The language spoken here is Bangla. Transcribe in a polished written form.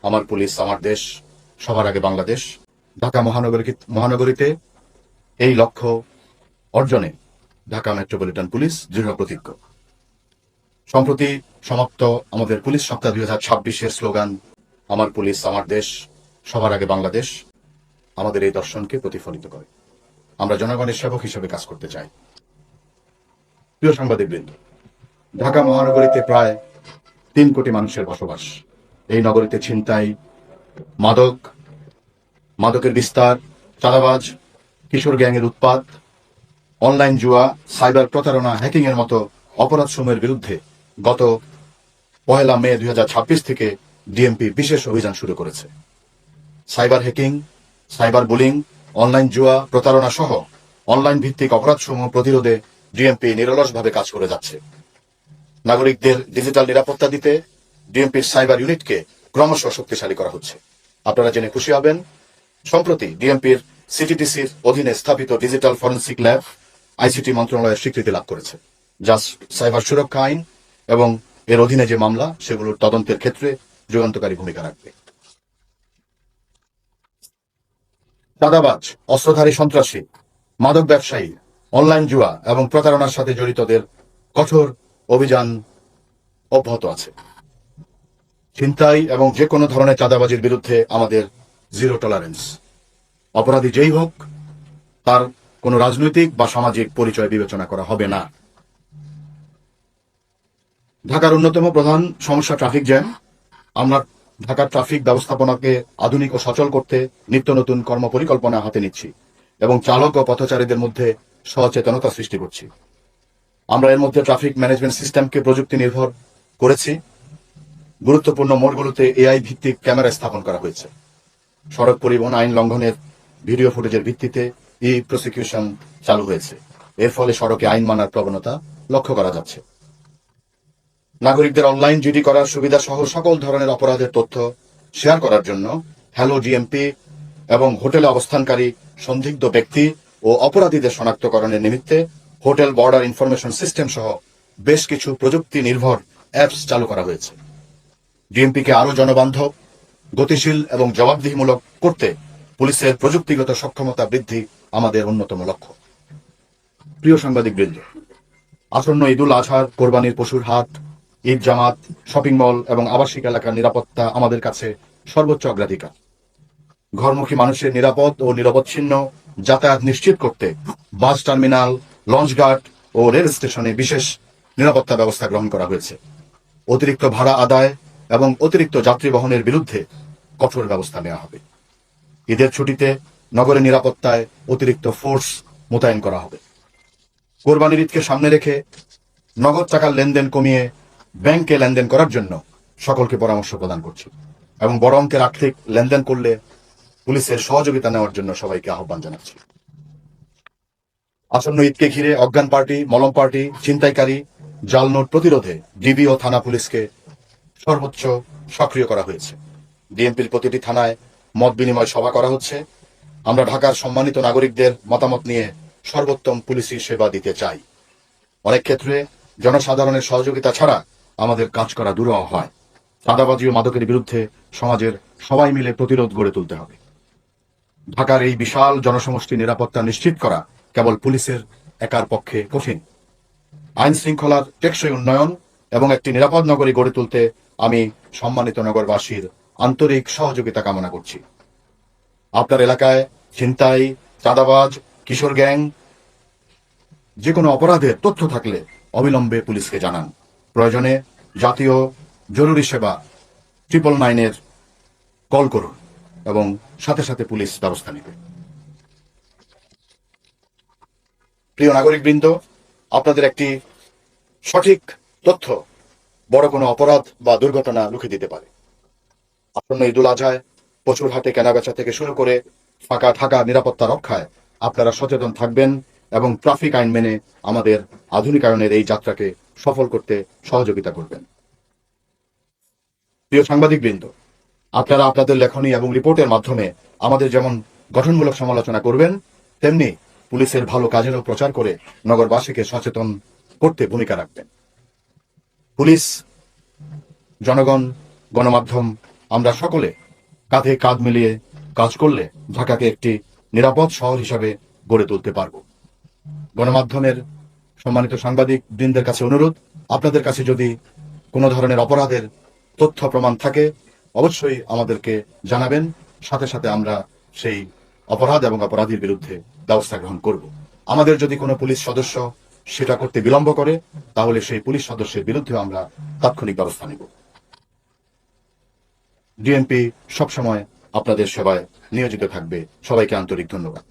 আমার পুলিশ আমার দেশ, সবার আগে বাংলাদেশ। ঢাকা মহানগরীতে এই লক্ষ্য অর্জনে ঢাকা মেট্রোপলিটন পুলিশ দৃঢ় প্রতিজ্ঞ। সম্প্রতি সমাপ্ত আমাদের পুলিশ সপ্তাহ 2026-এর স্লোগান আমার পুলিশ আমার দেশ, সবার আগে বাংলাদেশ আমাদের এই দর্শনকে প্রতিফলিত করে। আমরা জনগণের সেবক হিসেবে কাজ করতে চাই। প্রিয় সাংবাদিকবৃন্দ, ঢাকা মহানগরীতে প্রায় 3 কোটি মানুষের বসবাস। এই নগরীতে ছিনতাই, মাদকের বিস্তার, চাঁদাবাজ, কিশোর গ্যাংয়ের উৎপাত, অনলাইন জুয়া, সাইবার প্রতারণা, হ্যাকিং এর মতো অপরাধ সমূহের বিরুদ্ধে গত 1 মে 2026 থেকে ডিএমপি বিশেষ অভিযান শুরু করেছে। Cyber hacking, cyber bullying, online জুয়া, প্রতারণা সহ অনলাইন ভিত্তিক অপরাধসমূহ প্রতিরোধে ডিএমপি নিরলসভাবে কাজ করে যাচ্ছে। নাগরিকদের ডিজিটাল নিরাপত্তা দিতে ডিএমপির সাইবার ইউনিটকে ক্রমশ শক্তিশালী করা হচ্ছে। আপনারা জেনে খুশি হবেন, সম্প্রতি ডিএমপির সিটিটিসির অধীনে স্থাপিত ডিজিটাল ফরেনসিক ল্যাব আইসিটি মন্ত্রণালয়ের স্বীকৃতি লাভ করেছে, যা সাইবার সুরক্ষা আইন এবং এর অধীনে যে মামলা সেগুলোর তদন্তের ক্ষেত্রে যুগান্তকারী ভূমিকা রাখবে। চাঁদাবাজ, অস্ত্রধারী সন্ত্রাসী, মাদক ব্যবসায়ী, অনলাইন জুয়া এবং প্রতারণার সাথে জড়িতদের কঠোর অভিযান অব্যাহত আছে। ছিনতাই এবং যে কোনো ধরনের চাঁদাবাজির বিরুদ্ধে আমাদের জিরো টলারেন্স। অপরাধী যেই হোক, তার কোনো রাজনৈতিক বা সামাজিক পরিচয় বিবেচনা করা হবে না। ঢাকার অন্যতম প্রধান সমস্যা ট্রাফিক জ্যাম। আমরা ঢাকার ট্রাফিক ব্যবস্থাপনাকে আধুনিক ও সচল করতে নিত্য নতুন কর্মপরিকল্পনা হাতে নিচ্ছি এবং চালক ও পথচারীদের মধ্যে সচেতনতা সৃষ্টি করছি। আমরা এর মধ্যে ট্রাফিক ম্যানেজমেন্ট সিস্টেমকে প্রযুক্তি নির্ভর করেছি। গুরুত্বপূর্ণ মোড়গুলোতে এআই ভিত্তিক ক্যামেরা স্থাপন করা হয়েছে। সড়ক পরিবহন আইন লঙ্ঘনের ভিডিও ফুটেজের ভিত্তিতে ই প্রসিকিউশন চালু হয়েছে। এর ফলে সড়কে আইন মানার প্রবণতা লক্ষ্য করা যাচ্ছে। নাগরিকদের অনলাইন জিডি করার সুবিধা সহ সকল ধরনের অপরাধের তথ্য শেয়ার করার জন্য হ্যালো ডিএমপি এবং হোটেলে অবস্থানকারী সন্দিগ্ধ ব্যক্তি ও অপরাধীদের শনাক্তকরণের নিমিত্তে হোটেল বর্ডার ইনফরমেশন সিস্টেম সহ বেশ কিছু প্রযুক্তি নির্ভর অ্যাপস চালু করা হয়েছে। ডিএমপিকে আরো জনবান্ধব, গতিশীল এবং জবাবদিহিমূলক করতে পুলিশের প্রযুক্তিগত সক্ষমতা বৃদ্ধি আমাদের অন্যতম লক্ষ্য। প্রিয় সাংবাদিকবৃন্দ, আসন্ন ঈদুল আজহার, কোরবানির পশুর হাট, ঈদ জামাত, শপিং মল এবং আবাসিক এলাকার নিরাপত্তা আমাদের কাছে সর্বোচ্চ অগ্রাধিকার। ঘরমুখী মানুষের নিরাপদ ও নিরবচ্ছিন্ন যাতায়াত নিশ্চিত করতে বাস টার্মিনাল, লঞ্চঘাট ও রেল স্টেশনে বিশেষ নিরাপত্তা ব্যবস্থা গ্রহণ করা হয়েছে। অতিরিক্ত ভাড়া আদায় এবং অতিরিক্ত যাত্রী বহনের বিরুদ্ধে কঠোর ব্যবস্থা নেওয়া হবে। ঈদের ছুটিতে নগরের নিরাপত্তায় অতিরিক্ত ফোর্স মোতায়েন করা হবে। কোরবানির ঈদকে সামনে রেখে নগদ টাকার লেনদেন কমিয়ে ব্যাংকে লেনদেন করার জন্য সকলকে পরামর্শ প্রদান করছি এবং বড় অঙ্কের আর্থিক লেনদেন করলে পুলিশের সহযোগিতা নেওয়ার জন্য সবাইকে আহ্বান জানাচ্ছি। আসন্ন ঈদকে ঘিরে অজ্ঞান পার্টি, মলম পার্টি, ছিনতাইকারী, জাল নোট প্রতিরোধে ডিবি ও থানা পুলিশকে সর্বোচ্চ সক্রিয় করা হয়েছে। ডিএমপির প্রতিটি থানায় মত বিনিময় সভা করা হচ্ছে। আমরা ঢাকার সম্মানিত নাগরিকদের মতামত নিয়ে সর্বোত্তম পুলিশি সেবা দিতে চাই। অনেক ক্ষেত্রে জনসাধারণের সহযোগিতা ছাড়া আমাদের কাজ করা দুরূহ হয়। চাঁদাবাজি ও মাদকের বিরুদ্ধে সমাজের সবাই মিলে প্রতিরোধ গড়ে তুলতে হবে। ঢাকার এই বিশাল জনসমষ্টি নিরাপত্তা নিশ্চিত করা কেবল পুলিশের একার পক্ষে কঠিন। আইন শৃঙ্খলার টেকসই উন্নয়ন এবং একটি নিরাপদ নগরী গড়ে তুলতে আমি সম্মানিত নগরবাসীর আন্তরিক সহযোগিতা কামনা করছি। আপনার এলাকায় ছিনতাই, চাঁদাবাজ, কিশোর গ্যাং, যে কোনো অপরাধের তথ্য থাকলে অবিলম্বে পুলিশকে জানান। প্রয়োজনে জাতীয় জরুরি সেবা 999 কল করুন এবং সাথে সাথে পুলিশ ব্যবস্থা নেবে। প্রিয় নাগরিকবৃন্দ, আপনাদের একটি সঠিক তথ্য বড় কোনো অপরাধ বা দুর্ঘটনা রুখে দিতে পারে। আসন্ন ঈদুল আজহায় পশুর হাটে কেনাবেচা থেকে শুরু করে ফাঁকা ঢাকা নিরাপত্তা রক্ষায় আপনারা সচেতন থাকবেন এবং ট্রাফিক আইন মেনে আমাদের আধুনিকায়নের এই যাত্রাকে সফল করতে সহযোগিতা করবেন। প্রিয় সাংবাদিকবৃন্দ, আপনারা আপনাদের লেখনী এবং রিপোর্টের মাধ্যমে আমাদের যেমন গঠনমূলক সমালোচনা করবেন, তেমনি পুলিশের ভালো কাজেরও প্রচার করে নগরবাসীকে সচেতন করতে ভূমিকা রাখবেন। পুলিশ, জনগণ, গণমাধ্যম আমরা সকলে কাঁধে কাঁধ মিলিয়ে কাজ করলে ঢাকাকে একটি নিরাপদ শহর হিসাবে গড়ে তুলতে পারব। গণমাধ্যমের সম্মানিত সাংবাদিক বৃন্দের কাছে অনুরোধ, আপনাদের কাছে যদি কোনো ধরনের অপরাধের তথ্য প্রমাণ থাকে অবশ্যই আমাদেরকে জানাবেন, সাথে সাথে আমরা সেই অপরাধ এবং অপরাধীর বিরুদ্ধে ব্যবস্থা গ্রহণ করব। আমাদের যদি কোনো পুলিশ সদস্য সেটা করতে বিলম্ব করে তাহলে সেই পুলিশ সদস্যের বিরুদ্ধে আমরা তাৎক্ষণিক ব্যবস্থা নেব। ডিএমপি সবসময় আপনাদের সেবায় নিয়োজিত থাকবে। সবাইকে আন্তরিক ধন্যবাদ।